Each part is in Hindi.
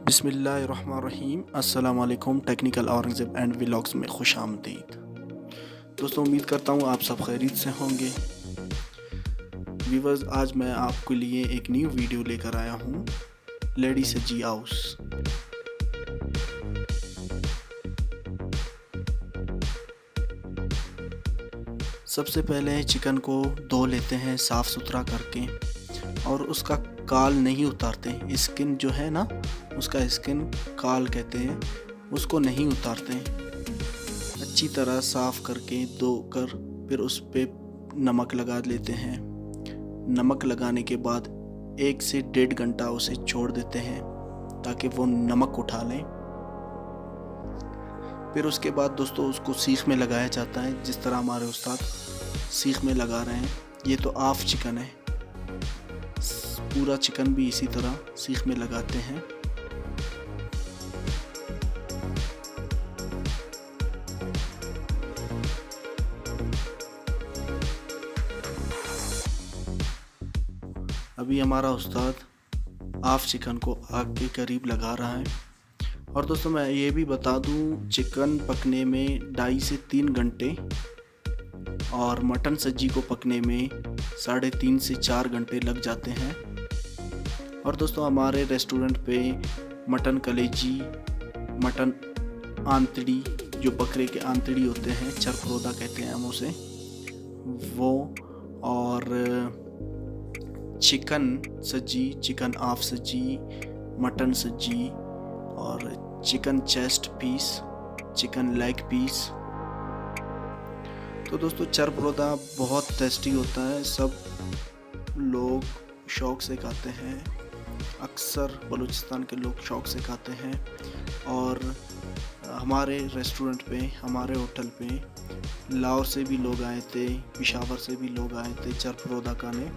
बिस्मिल्लाहिर्रहमानिर्रहीम। अस्सलाम वालेकुम। टेक्निकल औरंगज़ेब एंड व्लॉग्स में खुश आमदीद। दोस्तों, उम्मीद करता हूँ आप सब खैरियत से होंगे। व्यूवर्स, आज मैं आपके लिए एक न्यू वीडियो लेकर आया हूँ, लेडी सजी हाउस। सबसे पहले चिकन को धो लेते हैं साफ़ सुथरा करके, और उसका काल नहीं उतारते। स्किन जो है ना, उसका स्किन काल कहते हैं, उसको नहीं उतारते। अच्छी तरह साफ़ करके धोकर फिर उस पे नमक लगा लेते हैं। नमक लगाने के बाद 1 से 1.5 घंटा उसे छोड़ देते हैं ताकि वो नमक उठा लें। फिर उसके बाद दोस्तों उसको सीख में लगाया जाता है, जिस तरह हमारे उस्ताद सीख में लगा रहे हैं। ये तो हाफ चिकन है, पूरा चिकन भी इसी तरह सीख में लगाते हैं। अभी हमारा उस्ताद हाफ चिकन को आग के करीब लगा रहा है। और दोस्तों मैं ये भी बता दूं, चिकन पकने में 2.5 से 3 घंटे और मटन सज्जी को पकने में 3.5 से 4 घंटे लग जाते हैं। और दोस्तों हमारे रेस्टोरेंट पे मटन कलेजी, मटन आंतड़ी, जो बकरे के आंतड़ी होते हैं, चरफरोदा कहते हैं हम उसे, वो, और chicken sajji, chicken half sajji, mutton sajji, और chicken chest piece, chicken leg piece. तो दोस्तों चरफरोदा बहुत टेस्टी होता है, सब लोग शौक़ से खाते हैं। अक्सर बलूचिस्तान के लोग शौक़ से खाते हैं। और हमारे रेस्टोरेंट पे, हमारे होटल पे लाहौर से भी लोग आए थे, पेशावर से भी लोग आए थे चरफरोदा खाने।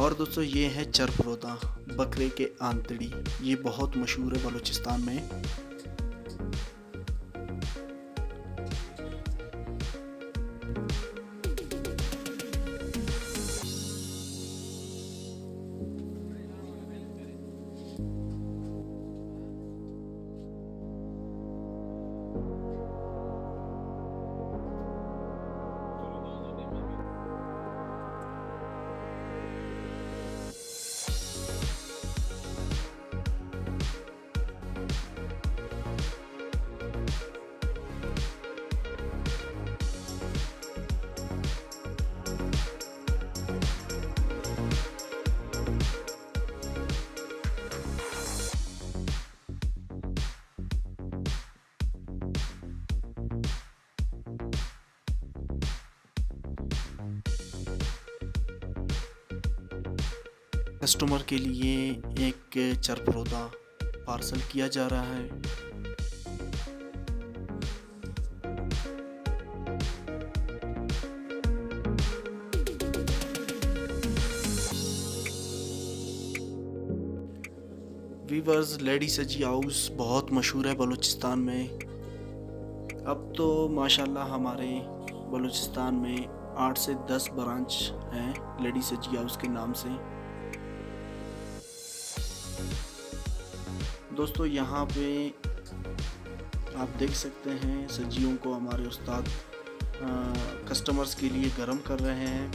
और दोस्तों ये है चरफरोदा, बकरे के आंतड़ी। ये बहुत मशहूर है बलूचिस्तान में। कस्टमर के लिए एक चरफरोदा पार्सल किया जा रहा है। वीवर्स, लेडी सजी हाउस बहुत मशहूर है बलूचिस्तान में। अब तो माशाल्लाह हमारे बलूचिस्तान में 8 से 10 ब्रांच हैं लेडी सजी हाउस के नाम से। दोस्तों यहाँ पे आप देख सकते हैं सब्जियों को हमारे उस्ताद कस्टमर्स के लिए गर्म कर रहे हैं।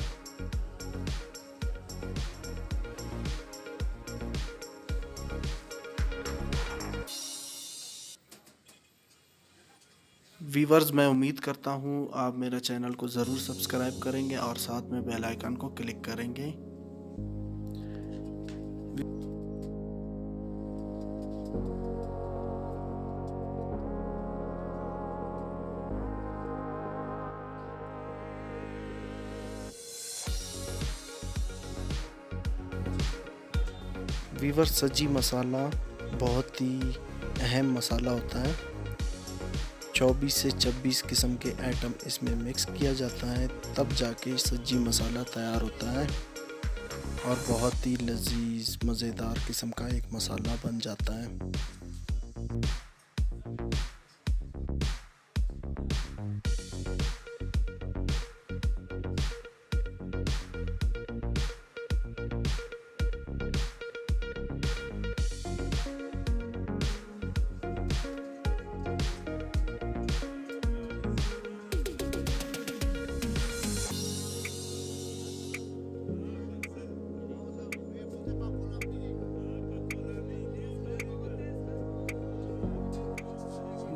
व्यूवर्स, मैं उम्मीद करता हूँ आप मेरा चैनल को ज़रूर सब्सक्राइब करेंगे और साथ में बेल आइकन को क्लिक करेंगे। वीवर, सज्जी मसाला बहुत ही अहम मसाला होता है। 24 से 26 किस्म के आइटम इसमें मिक्स किया जाता है, तब जाके सज्जी मसाला तैयार होता है और बहुत ही लजीज मज़ेदार किस्म का एक मसाला बन जाता है।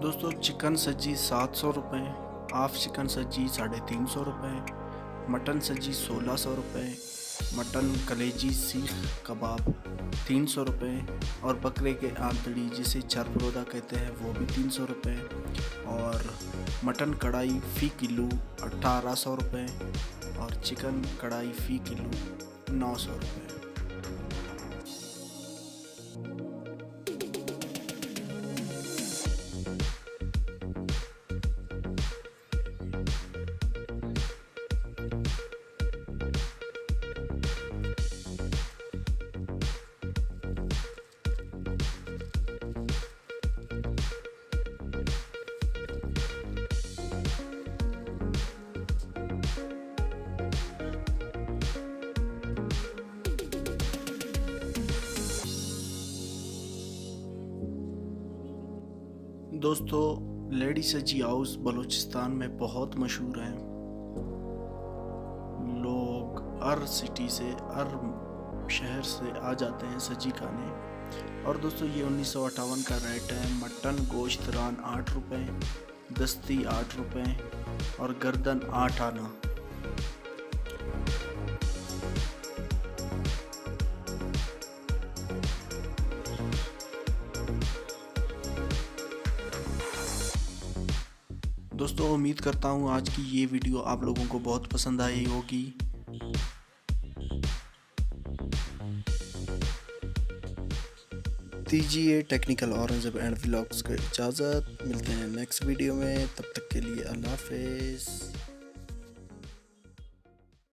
दोस्तों चिकन सज्जी 700 रुपये, हाफ चिकन सज्जी 350 रुपये, मटन सज्जी 1600 रुपये, मटन कलेजी सीख कबाब 300 रुपये और बकरे के आंतड़ी जिसे चरपरोदा कहते हैं वो भी 300 रुपये और मटन कढ़ाई फ़ी किलो 1800 रुपये और चिकन कढ़ाई फ़ी किलो 900 रुपये। दोस्तों लेडी सज्जी हाउस बलूचिस्तान में बहुत मशहूर है। लोग हर सिटी से हर शहर से आ जाते हैं सज्जी खाने। और दोस्तों ये 1958 का रेट है। मटन गोश्त रान 8 रुपये, दस्ती 8 रुपये और गर्दन 8 आना। दोस्तों उम्मीद करता हूँ आज की ये वीडियो आप लोगों को बहुत पसंद आई होगी। दीजिए टेक्निकल औरंगज़ेब एंड व्लॉग्स को इजाज़त। मिलते हैं नेक्स्ट वीडियो में, तब तक के लिए अल्लाह हाफ़िज़।